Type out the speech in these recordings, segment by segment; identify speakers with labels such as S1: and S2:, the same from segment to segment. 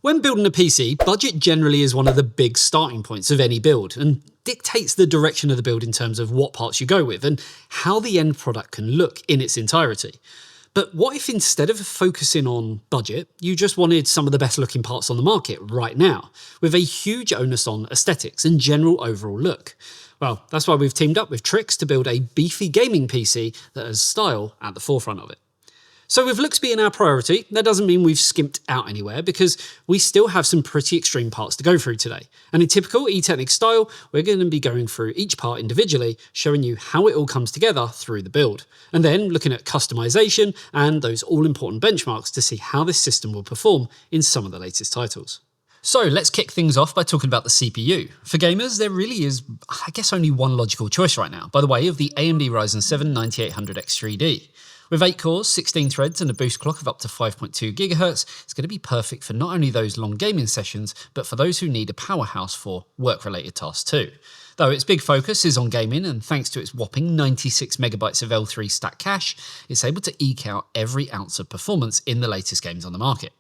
S1: When building a PC, budget generally is one of the big starting points of any build and dictates the direction of the build in terms of what parts you go with and how the end product can look in its entirety. But what if instead of focusing on budget, you just wanted some of the best looking parts on the market right now, with a huge onus on aesthetics and general overall look? Well, that's why we've teamed up with TRYX to build a beefy gaming PC that has style at the forefront of it. So with looks being our priority, that doesn't mean we've skimped out anywhere, because we still have some pretty extreme parts to go through today. And in typical eTeknix style, we're going to be going through each part individually, showing you how it all comes together through the build, and then looking at customization and those all-important benchmarks to see how this system will perform in some of the latest titles. So let's kick things off by talking about the CPU. For gamers, there really is, I guess, only one logical choice right now, by the way of the AMD Ryzen 7 9800X3D. With 8 cores, 16 threads and a boost clock of up to 5.2 GHz, it's going to be perfect for not only those long gaming sessions, but for those who need a powerhouse for work-related tasks too. Though its big focus is on gaming, and thanks to its whopping 96 MB of L3 stack cache, it's able to eke out every ounce of performance in the latest games on the market.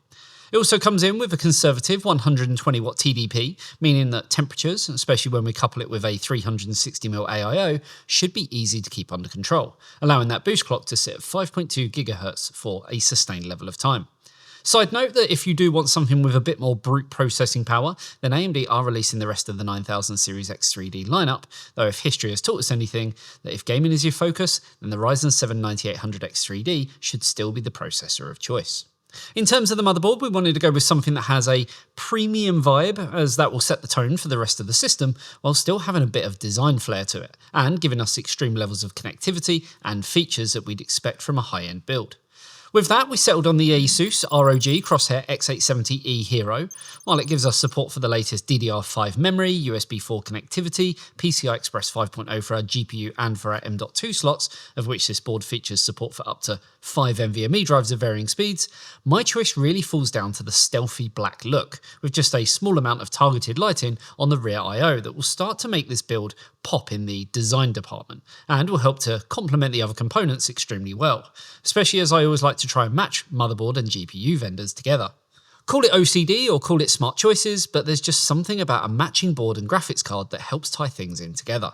S1: It also comes in with a conservative 120 watt TDP, meaning that temperatures, especially when we couple it with a 360mm AIO, should be easy to keep under control, allowing that boost clock to sit at 5.2 GHz for a sustained level of time. Side note that if you do want something with a bit more brute processing power, then AMD are releasing the rest of the 9000 Series X3D lineup, though if history has taught us anything, that if gaming is your focus, then the Ryzen 7 9800X3D should still be the processor of choice. In terms of the motherboard, we wanted to go with something that has a premium vibe, as that will set the tone for the rest of the system, while still having a bit of design flair to it, and giving us extreme levels of connectivity and features that we'd expect from a high-end build. With that, we settled on the ASUS ROG Crosshair X870E Hero. While it gives us support for the latest DDR5 memory, USB 4 connectivity, PCI Express 5.0 for our GPU and for our M.2 slots, of which this board features support for up to 5 NVMe drives of varying speeds, my choice really falls down to the stealthy black look, with just a small amount of targeted lighting on the rear I.O. that will start to make this build pop in the design department, and will help to complement the other components extremely well, especially as I always like to try and match motherboard and GPU vendors together. Call it OCD or call it smart choices, but there's just something about a matching board and graphics card that helps tie things in together.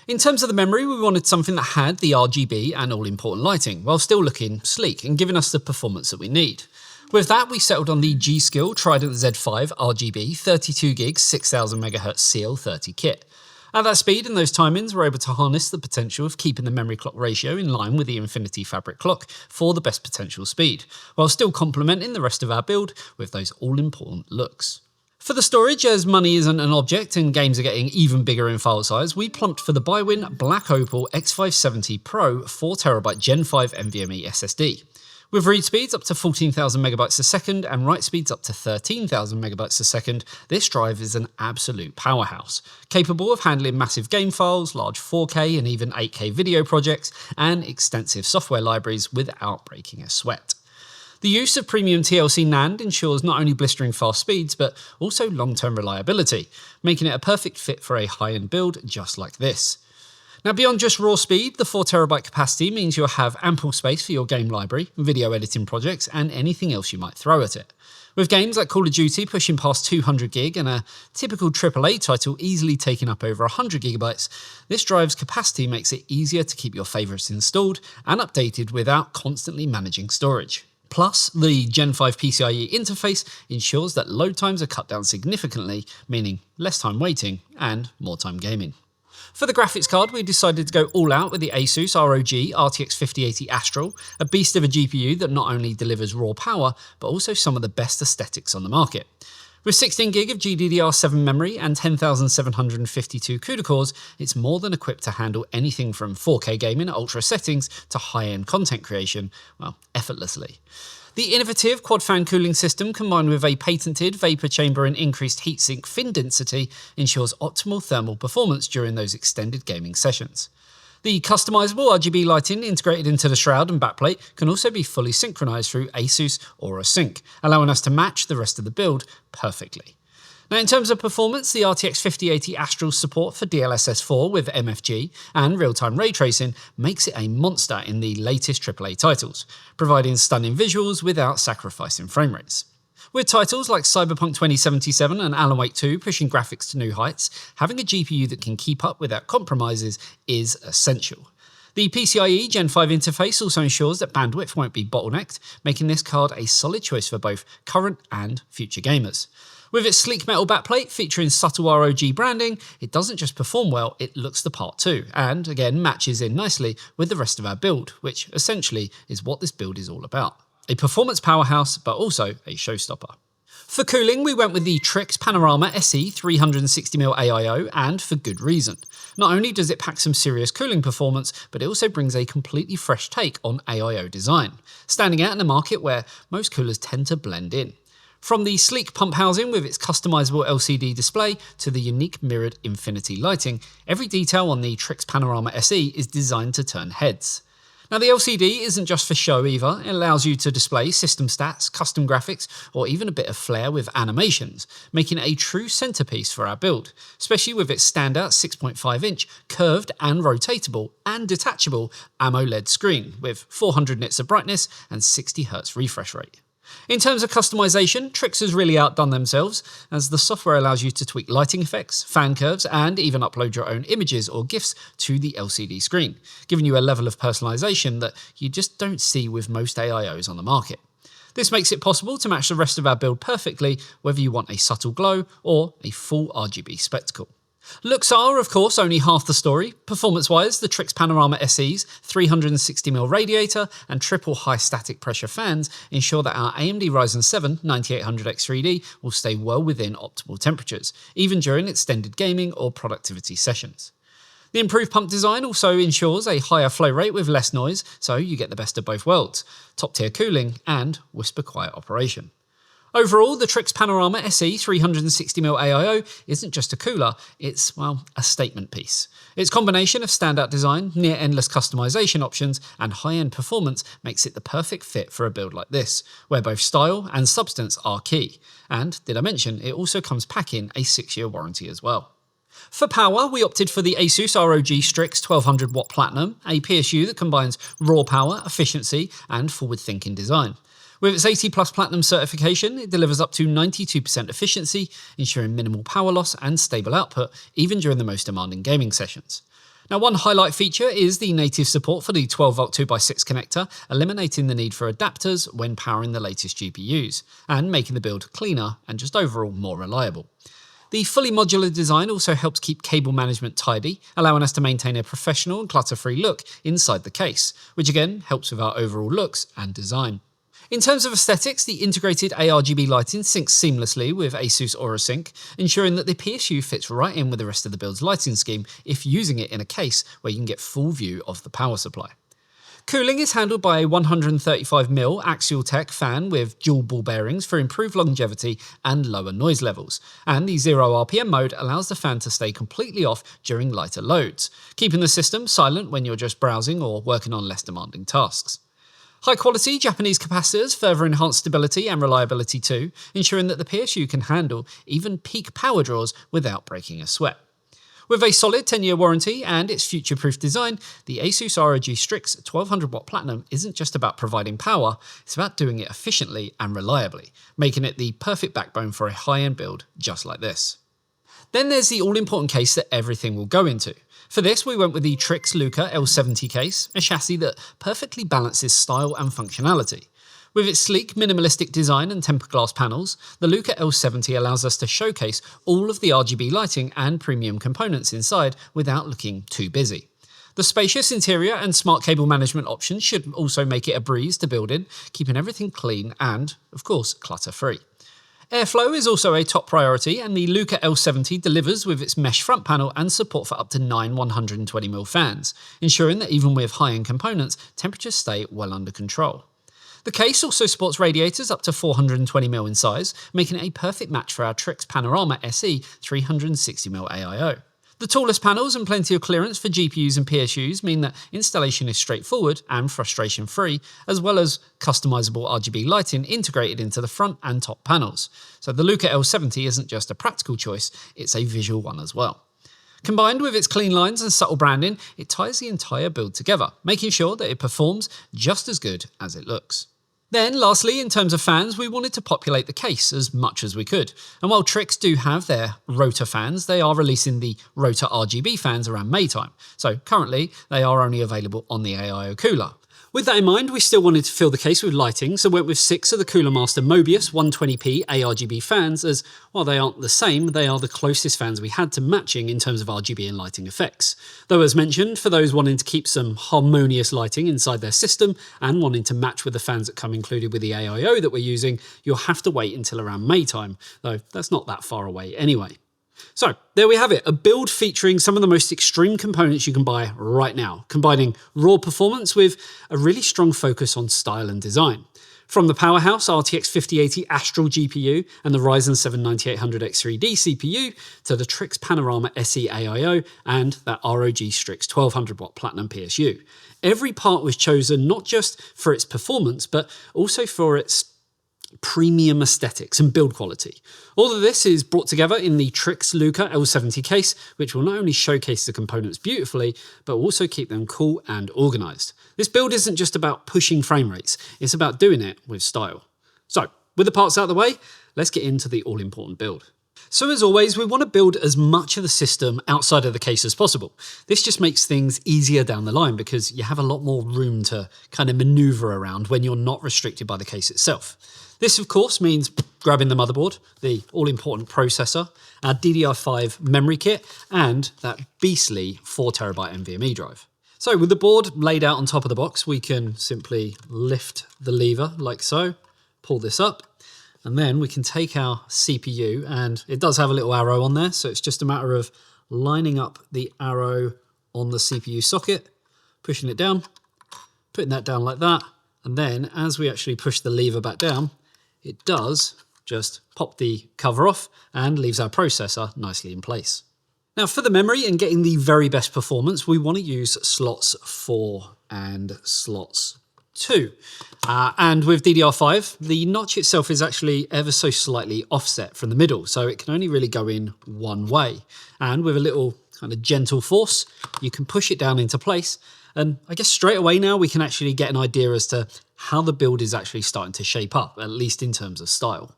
S1: In terms of the memory, we wanted something that had the RGB and all-important lighting, while still looking sleek and giving us the performance that we need. With that, we settled on the G-Skill Trident Z5 RGB 32GB 6000 MHz CL30 kit. At that speed and those timings, we're able to harness the potential of keeping the memory clock ratio in line with the Infinity Fabric clock for the best potential speed, while still complementing the rest of our build with those all-important looks. For the storage, as money isn't an object and games are getting even bigger in file size, we plumped for the BIWIN Black Opal X570 Pro 4TB Gen 5 NVMe SSD. With read speeds up to 14,000 MB a second and write speeds up to 13,000 MB a second, this drive is an absolute powerhouse, capable of handling massive game files, large 4K and even 8K video projects, and extensive software libraries without breaking a sweat. The use of premium TLC NAND ensures not only blistering fast speeds, but also long-term reliability, making it a perfect fit for a high-end build just like this. Now, beyond just raw speed, the 4TB capacity means you'll have ample space for your game library, video editing projects, and anything else you might throw at it. With games like Call of Duty pushing past 200GB and a typical AAA title easily taking up over 100GB, this drive's capacity makes it easier to keep your favourites installed and updated without constantly managing storage. Plus, the Gen 5 PCIe interface ensures that load times are cut down significantly, meaning less time waiting and more time gaming. For the graphics card, we decided to go all out with the ASUS ROG RTX 5080 ASTRAL, a beast of a GPU that not only delivers raw power, but also some of the best aesthetics on the market. With 16GB of GDDR7 memory and 10,752 CUDA cores, it's more than equipped to handle anything from 4K gaming at ultra settings to high-end content creation, well, effortlessly. The innovative quad-fan cooling system, combined with a patented vapor chamber and increased heatsink fin density, ensures optimal thermal performance during those extended gaming sessions. The customizable RGB lighting integrated into the shroud and backplate can also be fully synchronized through ASUS Aura Sync, allowing us to match the rest of the build perfectly. Now, in terms of performance, the RTX 5080 Astral's support for DLSS 4 with MFG and real-time ray tracing makes it a monster in the latest AAA titles, providing stunning visuals without sacrificing frame rates. With titles like Cyberpunk 2077 and Alan Wake 2 pushing graphics to new heights, having a GPU that can keep up without compromises is essential. The PCIe Gen 5 interface also ensures that bandwidth won't be bottlenecked, making this card a solid choice for both current and future gamers. With its sleek metal backplate featuring subtle ROG branding, it doesn't just perform well, it looks the part too, and again matches in nicely with the rest of our build, which essentially is what this build is all about. A performance powerhouse, but also a showstopper. For cooling, we went with the TRYX PANORAMA SE 360mm AIO, and for good reason. Not only does it pack some serious cooling performance, but it also brings a completely fresh take on AIO design, standing out in a market where most coolers tend to blend in. From the sleek pump housing with its customizable LCD display to the unique mirrored infinity lighting, every detail on the TRYX PANORAMA SE is designed to turn heads. Now the LCD isn't just for show either, it allows you to display system stats, custom graphics, or even a bit of flair with animations, making it a true centerpiece for our build, especially with its standout 6.5-inch curved and rotatable and detachable AMOLED screen with 400 nits of brightness and 60Hz refresh rate. In terms of customization, TRYX has really outdone themselves, as the software allows you to tweak lighting effects, fan curves, and even upload your own images or GIFs to the LCD screen, giving you a level of personalization that you just don't see with most AIOs on the market. This makes it possible to match the rest of our build perfectly, whether you want a subtle glow or a full RGB spectacle. Looks are, of course, only half the story. Performance-wise, the TRYX PANORAMA SE's 360mm radiator and triple high static pressure fans ensure that our AMD Ryzen 7 9800X3D will stay well within optimal temperatures, even during extended gaming or productivity sessions. The improved pump design also ensures a higher flow rate with less noise, so you get the best of both worlds, top-tier cooling and whisper-quiet operation. Overall, the TRYX PANORAMA SE 360mm AIO isn't just a cooler, it's, well, a statement piece. Its combination of standout design, near-endless customization options, and high-end performance makes it the perfect fit for a build like this, where both style and substance are key. And, did I mention, it also comes packing a 6-year warranty as well. For power, we opted for the ASUS ROG STRIX 1200W Platinum, a PSU that combines raw power, efficiency, and forward-thinking design. With its 80+ Platinum certification, it delivers up to 92% efficiency, ensuring minimal power loss and stable output, even during the most demanding gaming sessions. Now, one highlight feature is the native support for the 12V 2x6 connector, eliminating the need for adapters when powering the latest GPUs, and making the build cleaner and just overall more reliable. The fully modular design also helps keep cable management tidy, allowing us to maintain a professional and clutter-free look inside the case, which again helps with our overall looks and design. In terms of aesthetics, the integrated ARGB lighting syncs seamlessly with ASUS AuraSync, ensuring that the PSU fits right in with the rest of the build's lighting scheme if using it in a case where you can get full view of the power supply. Cooling is handled by a 135mm Axial Tech fan with dual ball bearings for improved longevity and lower noise levels, and the 0 RPM mode allows the fan to stay completely off during lighter loads, keeping the system silent when you're just browsing or working on less demanding tasks. High-quality Japanese capacitors further enhance stability and reliability too, ensuring that the PSU can handle even peak power draws without breaking a sweat. With a solid 10-year warranty and its future-proof design, the ASUS ROG STRIX 1200W Platinum isn't just about providing power, it's about doing it efficiently and reliably, making it the perfect backbone for a high-end build just like this. Then there's the all-important case that everything will go into. For this, we went with the TRYX LUCA L70 case, a chassis that perfectly balances style and functionality. With its sleek, minimalistic design and tempered glass panels, the LUCA L70 allows us to showcase all of the RGB lighting and premium components inside without looking too busy. The spacious interior and smart cable management options should also make it a breeze to build in, keeping everything clean and, of course, clutter-free. Airflow is also a top priority, and the LUCA L70 delivers with its mesh front panel and support for up to 9 120mm fans, ensuring that even with high-end components, temperatures stay well under control. The case also supports radiators up to 420mm in size, making it a perfect match for our TRYX PANORAMA SE 360mm AIO. The tallest panels and plenty of clearance for GPUs and PSUs mean that installation is straightforward and frustration-free, as well as customizable RGB lighting integrated into the front and top panels. So the LUCA L70 isn't just a practical choice, it's a visual one as well. Combined with its clean lines and subtle branding, it ties the entire build together, making sure that it performs just as good as it looks. Then lastly, in terms of fans, we wanted to populate the case as much as we could. And while TRYX do have their rotor fans, they are releasing the rotor RGB fans around May time. So currently they are only available on the AIO cooler. With that in mind, we still wanted to fill the case with lighting, so went with 6 of the Cooler Master Mobius 120p ARGB fans as, while they aren't the same, they are the closest fans we had to matching in terms of RGB and lighting effects. Though as mentioned, for those wanting to keep some harmonious lighting inside their system and wanting to match with the fans that come included with the AIO that we're using, you'll have to wait until around May time, though that's not that far away anyway. So there we have it, a build featuring some of the most extreme components you can buy right now, combining raw performance with a really strong focus on style and design. From the powerhouse RTX 5080 Astral GPU and the Ryzen 7 9800X3D CPU to the TRYX PANORAMA SE AIO and that ROG STRIX 1200W Platinum PSU. Every part was chosen not just for its performance, but also for its premium aesthetics and build quality. All of this is brought together in the TRYX LUCA L70 case, which will not only showcase the components beautifully, but also keep them cool and organised. This build isn't just about pushing frame rates, it's about doing it with style. So, with the parts out of the way, let's get into the all-important build. So as always, we want to build as much of the system outside of the case as possible. This just makes things easier down the line because you have a lot more room to kind of maneuver around when you're not restricted by the case itself. This, of course, means grabbing the motherboard, the all-important processor, our DDR5 memory kit, and that beastly 4TB NVMe drive. So with the board laid out on top of the box, we can simply lift the lever like so, pull this up, and then we can take our CPU, and it does have a little arrow on there, so it's just a matter of lining up the arrow on the CPU socket, pushing it down, putting that down like that, and then as we actually push the lever back down, it does just pop the cover off and leaves our processor nicely in place. Now for the memory and getting the very best performance, we want to use slots 4 and slots 2. And with DDR5, the notch itself is actually ever so slightly offset from the middle, so it can only really go in one way. And with a little kind of gentle force, you can push it down into place. And I guess straight away now we can actually get an idea as to how the build is actually starting to shape up, at least in terms of style.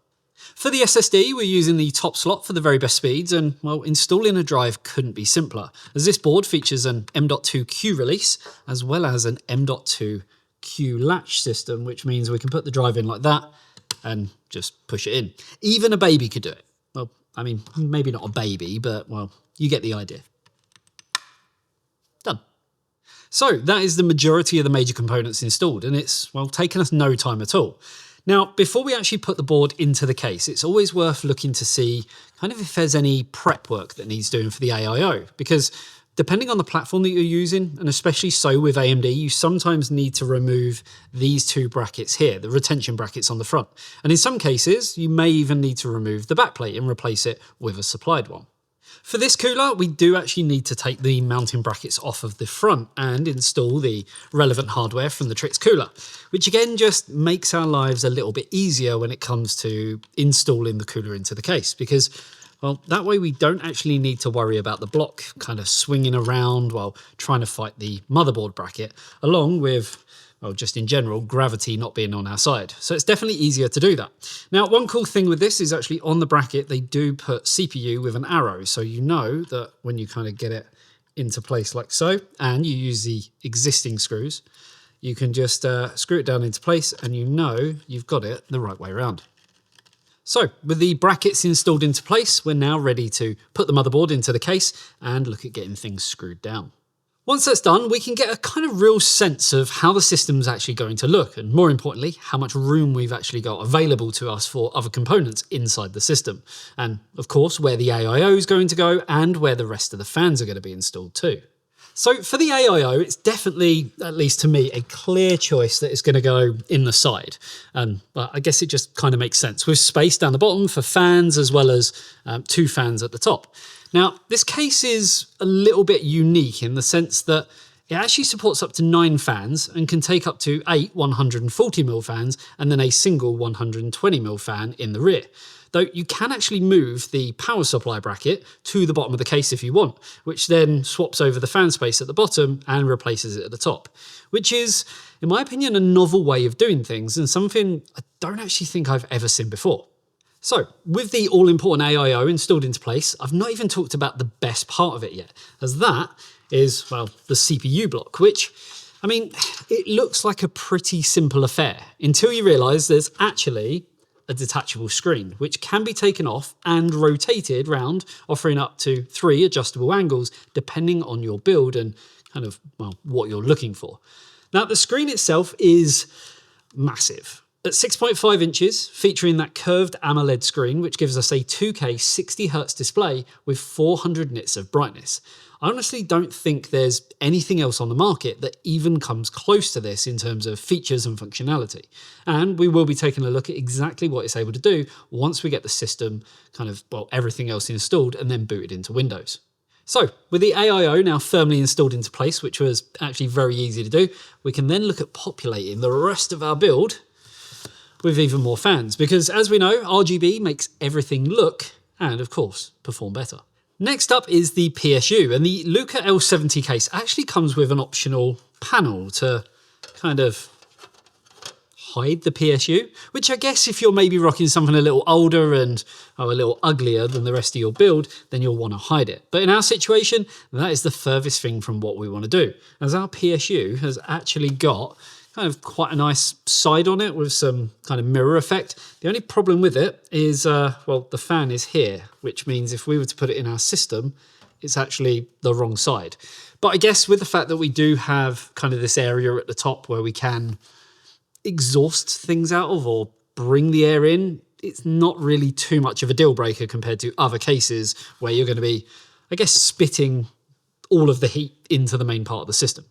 S1: For the SSD, we're using the top slot for the very best speeds, and well, installing a drive couldn't be simpler, as this board features an M.2 Q release, as well as an M.2 Q latch system, which means we can put the drive in like that and just push it in. Even a baby could do it. Well, I mean, maybe not a baby, but well, you get the idea. Done. So that is the majority of the major components installed, and it's, well, taken us no time at all. Now, before we actually put the board into the case, it's always worth looking to see kind of if there's any prep work that needs doing for the AIO, because depending on the platform that you're using, and especially so with AMD, you sometimes need to remove these two brackets here, the retention brackets on the front. And in some cases, you may even need to remove the backplate and replace it with a supplied one. For this cooler, we do actually need to take the mounting brackets off of the front and install the relevant hardware from the TRYX cooler, which again just makes our lives a little bit easier when it comes to installing the cooler into the case, because well, that way we don't actually need to worry about the block kind of swinging around while trying to fight the motherboard bracket, along with, well, just in general, gravity not being on our side. So it's definitely easier to do that. Now, one cool thing with this is actually on the bracket, they do put CPU with an arrow. So you know that when you kind of get it into place like so, and you use the existing screws, you can just screw it down into place and you know you've got it the right way around. So with the brackets installed into place, we're now ready to put the motherboard into the case and look at getting things screwed down. Once that's done, we can get a kind of real sense of how the system's actually going to look, and more importantly, how much room we've actually got available to us for other components inside the system. And of course, where the AIO is going to go and where the rest of the fans are going to be installed too. So for the AIO, it's definitely, at least to me, a clear choice that it's going to go in the side. And well, I guess it just kind of makes sense, with space down the bottom for fans as well as 2 fans at the top. Now, this case is a little bit unique in the sense that It actually supports up to 9 fans and can take up to 8 140mm fans and then a single 120mm fan in the rear. Though you can actually move the power supply bracket to the bottom of the case if you want, which then swaps over the fan space at the bottom and replaces it at the top, which is, in my opinion, a novel way of doing things and something I don't actually think I've ever seen before. So, with the all-important AIO installed into place, I've not even talked about the best part of it yet, as that is, well, the CPU block, which, I mean, it looks like a pretty simple affair until you realise there's actually a detachable screen, which can be taken off and rotated round, offering up to 3 adjustable angles, depending on your build and kind of, well, what you're looking for. Now, the screen itself is massive. At 6.5 inches, featuring that curved AMOLED screen, which gives us a 2K 60Hz display with 400 nits of brightness. I honestly don't think there's anything else on the market that even comes close to this in terms of features and functionality. And we will be taking a look at exactly what it's able to do once we get the system, kind of, well, everything else installed and then booted into Windows. So, with the AIO now firmly installed into place, which was actually very easy to do, we can then look at populating the rest of our build with even more fans, because as we know, RGB makes everything look and, of course, perform better. Next up is the PSU, and the LUCA L70 case actually comes with an optional panel to kind of hide the PSU, which I guess if you're maybe rocking something a little older and a little uglier than the rest of your build, then you'll want to hide it. But in our situation, that is the furthest thing from what we want to do, as our PSU has actually got kind of quite a nice side on it with some kind of mirror effect. The only problem with it is, well, the fan is here, which means if we were to put it in our system, it's actually the wrong side. But I guess with the fact that we do have kind of this area at the top where we can exhaust things out of or bring the air in, it's not really too much of a deal breaker compared to other cases where you're going to be, I guess, spitting all of the heat into the main part of the system.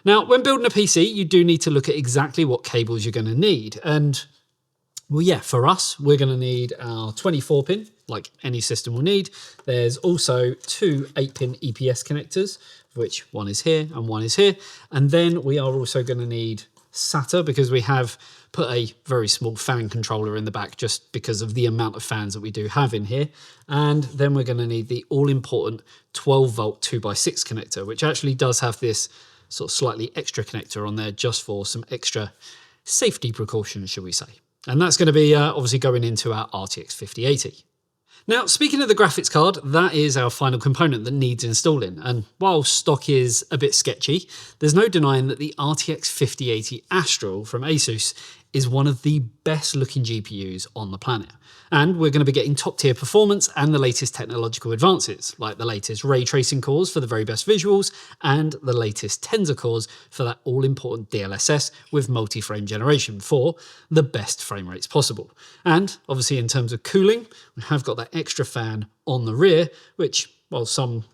S1: Now, when building a PC, you do need to look at exactly what cables you're going to need. And, well, yeah, for us, we're going to need our 24-pin, like any system will need. There's also 2 8-pin EPS connectors, which one is here and one is here. And then we are also going to need SATA, because we have put a very small fan controller in the back just because of the amount of fans that we do have in here. And then we're going to need the all-important 12-volt 2x6 connector, which actually does have this sort of slightly extra connector on there just for some extra safety precautions, shall we say. And that's going to be obviously going into our RTX 5080. Now, speaking of the graphics card, that is our final component that needs installing. And while stock is a bit sketchy, there's no denying that the RTX 5080 ASTRAL from ASUS is one of the best looking GPUs on the planet. And we're going to be getting top tier performance and the latest technological advances, like the latest ray tracing cores for the very best visuals and the latest Tensor cores for that all important DLSS with multi-frame generation for the best frame rates possible. And obviously in terms of cooling, we have got that extra fan on the rear, which, while some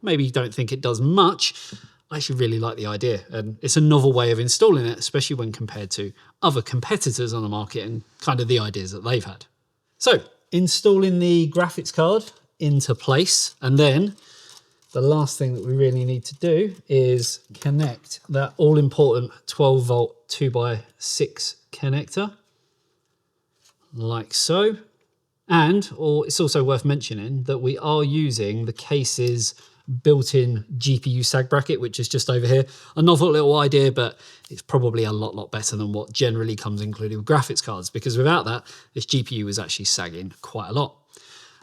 S1: maybe don't think it does much, I actually really like the idea, and it's a novel way of installing it, especially when compared to other competitors on the market and kind of the ideas that they've had. So, installing the graphics card into place, and then the last thing that we really need to do is connect that all-important 12-volt 2x6 connector, like so. And, or it's also worth mentioning that we are using the case's built-in GPU sag bracket, which is just over here. A novel little idea, but it's probably a lot better than what generally comes included with graphics cards, because without that, this GPU is actually sagging quite a lot.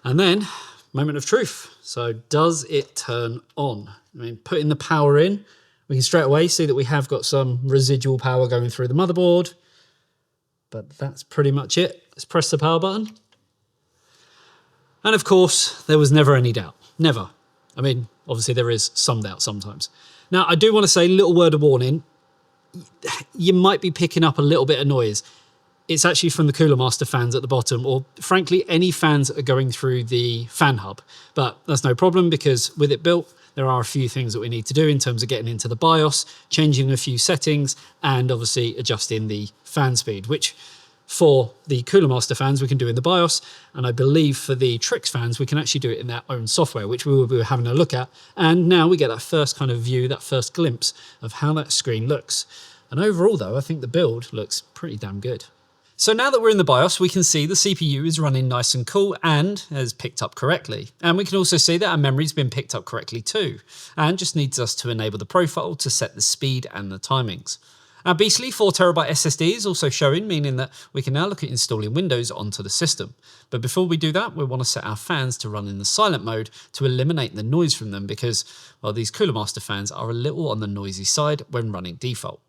S1: And then, moment of truth. So does it turn on? I mean, putting the power in, we can straight away see that we have got some residual power going through the motherboard, but that's pretty much it. Let's press the power button. And of course, there was never any doubt. Never. I mean, obviously there is some doubt sometimes. Now, I do want to say a little word of warning. You might be picking up a little bit of noise. It's actually from the Cooler Master fans at the bottom, or frankly, any fans that are going through the fan hub. But that's no problem, because with it built, there are a few things that we need to do in terms of getting into the BIOS, changing a few settings, and obviously adjusting the fan speed, which For the Cooler Master fans, we can do it in the BIOS, and I believe for the TRYX fans, we can actually do it in their own software, which we will be having a look at. And now we get that first kind of view, that first glimpse of how that screen looks. And overall though, I think the build looks pretty damn good. So now that we're in the BIOS, we can see the CPU is running nice and cool and has picked up correctly. And we can also see that our memory's been picked up correctly too, and just needs us to enable the profile to set the speed and the timings. Our beastly 4TB SSD is also showing, meaning that we can now look at installing Windows onto the system. But before we do that, we want to set our fans to run in the silent mode to eliminate the noise from them because, well, these Cooler Master fans are a little on the noisy side when running default.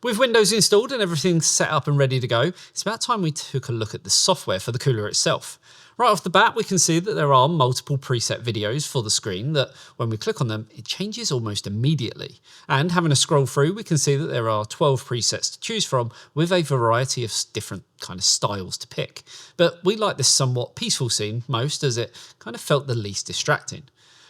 S1: With Windows installed and everything set up and ready to go, it's about time we took a look at the software for the cooler itself. Right off the bat, we can see that there are multiple preset videos for the screen that, when we click on them, it changes almost immediately. And having a scroll through, we can see that there are 12 presets to choose from with a variety of different kind of styles to pick. But we like this somewhat peaceful scene most, as it kind of felt the least distracting.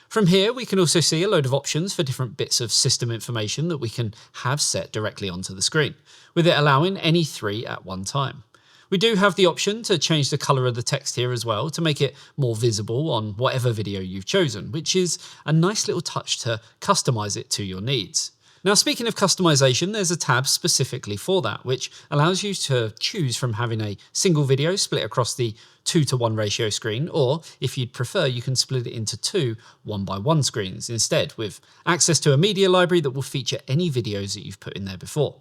S1: From here, we can also see a load of options for different bits of system information that we can have set directly onto the screen, with it allowing any 3 at one time. We do have the option to change the colour of the text here as well to make it more visible on whatever video you've chosen, which is a nice little touch to customise it to your needs. Now, speaking of customization, there's a tab specifically for that, which allows you to choose from having a single video split across the 2:1 ratio screen, or if you'd prefer, you can split it into 2 1:1 screens instead, with access to a media library that will feature any videos that you've put in there before.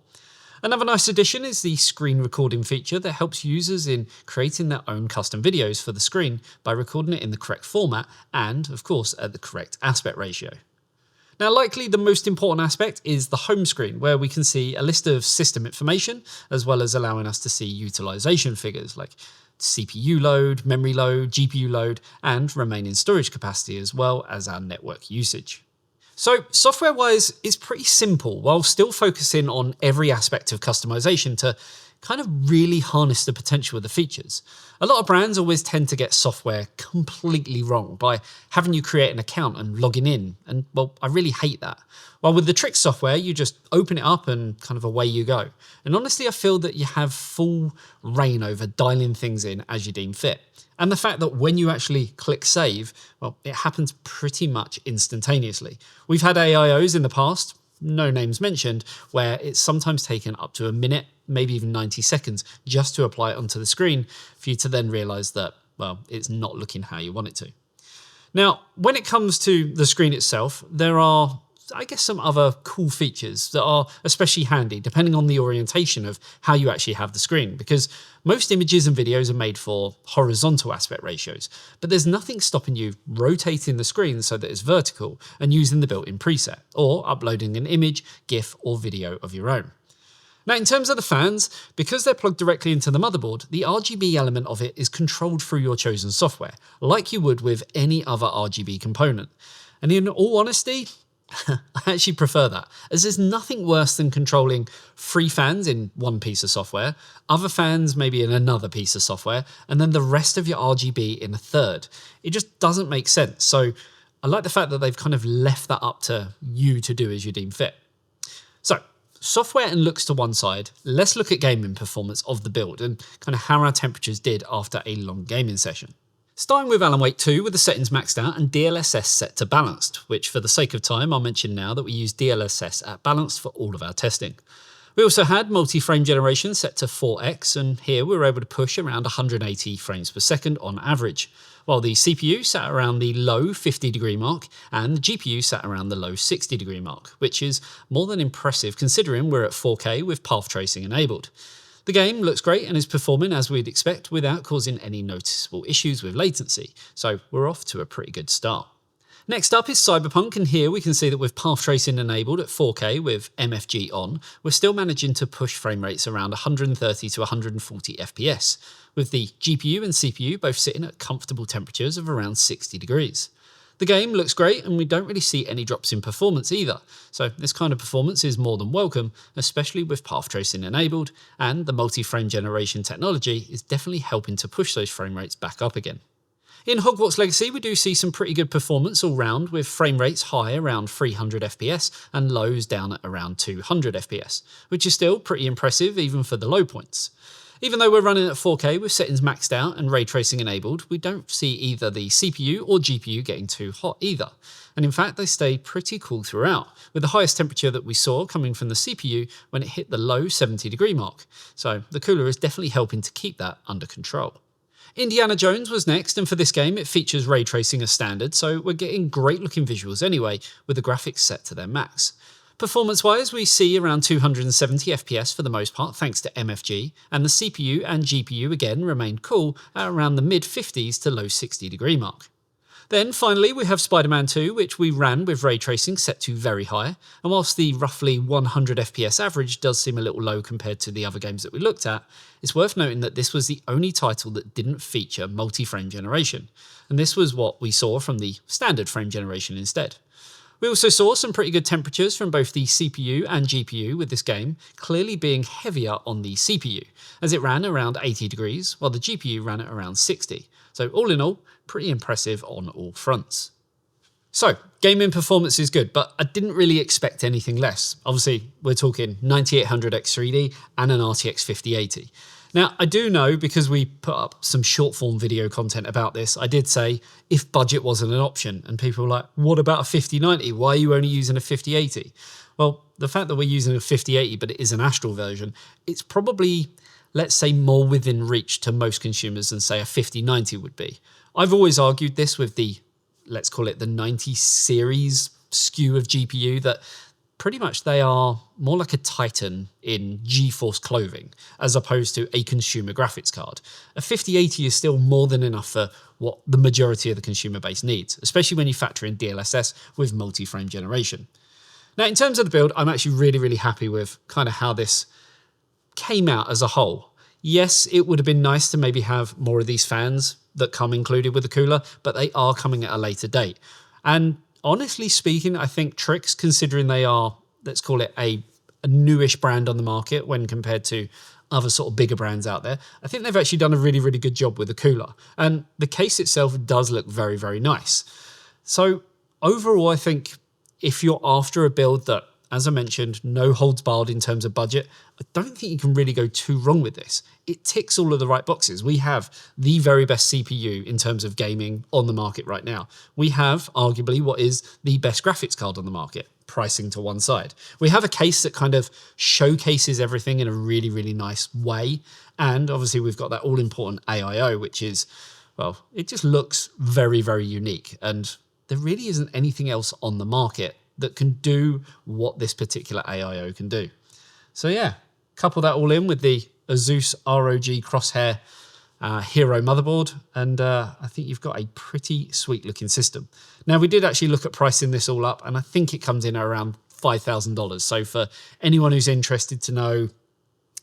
S1: Another nice addition is the screen recording feature that helps users in creating their own custom videos for the screen by recording it in the correct format and, of course, at the correct aspect ratio. Now, likely the most important aspect is the home screen, where we can see a list of system information, as well as allowing us to see utilization figures like CPU load, memory load, GPU load, and remaining storage capacity, as well as our network usage. So software-wise, it's pretty simple, while still focusing on every aspect of customization to kind of really harness the potential of the features. A lot of brands always tend to get software completely wrong by having you create an account and logging in, and well, I really hate that. While with the TRYX software, you just open it up and kind of away you go. And honestly, I feel that you have full reign over dialing things in as you deem fit. And the fact that when you actually click save, well, it happens pretty much instantaneously. We've had AIOs in the past, no names mentioned, where it's sometimes taken up to a minute, maybe even 90 seconds, just to apply it onto the screen for you to then realize that, well, it's not looking how you want it to. Now, when it comes to the screen itself, there are, I guess, some other cool features that are especially handy depending on the orientation of how you actually have the screen, because most images and videos are made for horizontal aspect ratios, but there's nothing stopping you rotating the screen so that it's vertical and using the built-in preset, or uploading an image, GIF, or video of your own. Now, in terms of the fans, because they're plugged directly into the motherboard, the RGB element of it is controlled through your chosen software, like you would with any other RGB component. And in all honesty, I actually prefer that, as there's nothing worse than controlling 3 fans in one piece of software, other fans maybe in another piece of software, and then the rest of your RGB in a third. It just doesn't make sense. So I like the fact that they've kind of left that up to you to do as you deem fit. So software and looks to one side, let's look at gaming performance of the build and kind of how our temperatures did after a long gaming session. Starting with Alan Wake 2 with the settings maxed out and DLSS set to balanced, which for the sake of time I'll mention now that we use DLSS at balanced for all of our testing. We also had multi-frame generation set to 4x, and here we were able to push around 180 frames per second on average, while the CPU sat around the low 50-degree mark and the GPU sat around the low 60-degree mark, which is more than impressive considering we're at 4K with path tracing enabled. The game looks great and is performing as we'd expect without causing any noticeable issues with latency, so we're off to a pretty good start. Next up is Cyberpunk, and here we can see that with path tracing enabled at 4K with MFG on, we're still managing to push frame rates around 130 to 140 FPS, with the GPU and CPU both sitting at comfortable temperatures of around 60 degrees. The game looks great and we don't really see any drops in performance either, so this kind of performance is more than welcome, especially with path tracing enabled, and the multi-frame generation technology is definitely helping to push those frame rates back up again. In Hogwarts Legacy, we do see some pretty good performance all round, with frame rates high around 300 FPS and lows down at around 200 FPS, which is still pretty impressive even for the low points. Even though we're running at 4K with settings maxed out and ray tracing enabled, we don't see either the CPU or GPU getting too hot either. And in fact, they stay pretty cool throughout, with the highest temperature that we saw coming from the CPU when it hit the low 70-degree mark. So the cooler is definitely helping to keep that under control. Indiana Jones was next, and for this game it features ray tracing as standard, so we're getting great looking visuals anyway, with the graphics set to their max. Performance-wise, we see around 270 FPS for the most part thanks to MFG, and the CPU and GPU again remained cool at around the mid-50s to low 60-degree mark. Then finally we have Spider-Man 2, which we ran with ray tracing set to very high, and whilst the roughly 100 FPS average does seem a little low compared to the other games that we looked at, it's worth noting that this was the only title that didn't feature multi-frame generation, and this was what we saw from the standard frame generation instead. We also saw some pretty good temperatures from both the CPU and GPU, with this game clearly being heavier on the CPU, as it ran around 80 degrees, while the GPU ran at around 60. So all in all, pretty impressive on all fronts. So, gaming performance is good, but I didn't really expect anything less. Obviously, we're talking 9800X 3D and an RTX 5080. Now, I do know, because we put up some short form video content about this, I did say if budget wasn't an option, and people were like, what about a 5090? Why are you only using a 5080? Well, the fact that we're using a 5080, but it is an Astral version, it's probably, let's say, more within reach to most consumers than, say, a 5090 would be. I've always argued this with the, let's call it the 90 series SKU of GPU, that pretty much they are more like a Titan in GeForce clothing, as opposed to a consumer graphics card. A 5080 is still more than enough for what the majority of the consumer base needs, especially when you factor in DLSS with multi-frame generation. Now, in terms of the build, I'm actually really happy with kind of how this came out as a whole. Yes, it would have been nice to maybe have more of these fans that come included with the cooler, but they are coming at a later date. And honestly speaking, I think TRYX, considering they are, let's call it a newish brand on the market when compared to other sort of bigger brands out there, I think they've actually done a really good job with the cooler. And the case itself does look very nice. So overall, I think if you're after a build that, as I mentioned, no holds barred in terms of budget, I don't think you can really go too wrong with this. It ticks all of the right boxes. We have the very best CPU in terms of gaming on the market right now. We have arguably what is the best graphics card on the market, pricing to one side. We have a case that kind of showcases everything in a really nice way. And obviously we've got that all important AIO, which is, well, it just looks very unique. And there really isn't anything else on the market that can do what this particular AIO can do. So yeah, couple that all in with the ASUS ROG Crosshair Hero motherboard, and I think you've got a pretty sweet looking system. Now, we did actually look at pricing this all up, and I think it comes in at around $5,000. So for anyone who's interested to know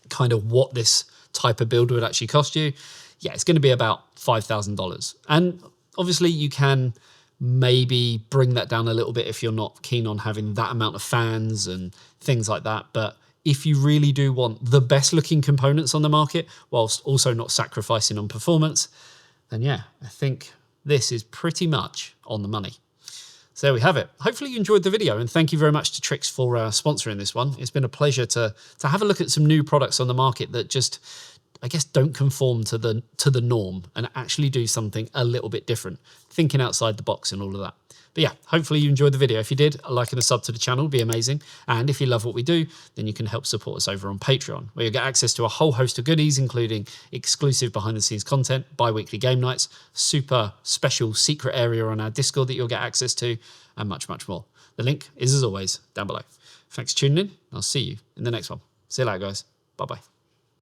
S1: kind of what this type of build would actually cost you, yeah, it's going to be about $5,000. And obviously you can maybe bring that down a little bit if you're not keen on having that amount of fans and things like that. But if you really do want the best looking components on the market, whilst also not sacrificing on performance, then yeah, I think this is pretty much on the money. So there we have it. Hopefully you enjoyed the video, and thank you very much to TRYX for sponsoring this one. It's been a pleasure to have a look at some new products on the market that just, I guess, don't conform to the norm and actually do something a little bit different, thinking outside the box and all of that. But yeah, hopefully you enjoyed the video. If you did, a like and a sub to the channel would be amazing. And if you love what we do, then you can help support us over on Patreon, where you'll get access to a whole host of goodies, including exclusive behind-the-scenes content, bi-weekly game nights, super special secret area on our Discord that you'll get access to, and much more. The link is, as always, down below. Thanks for tuning in. I'll see you in the next one. See you later, guys. Bye-bye.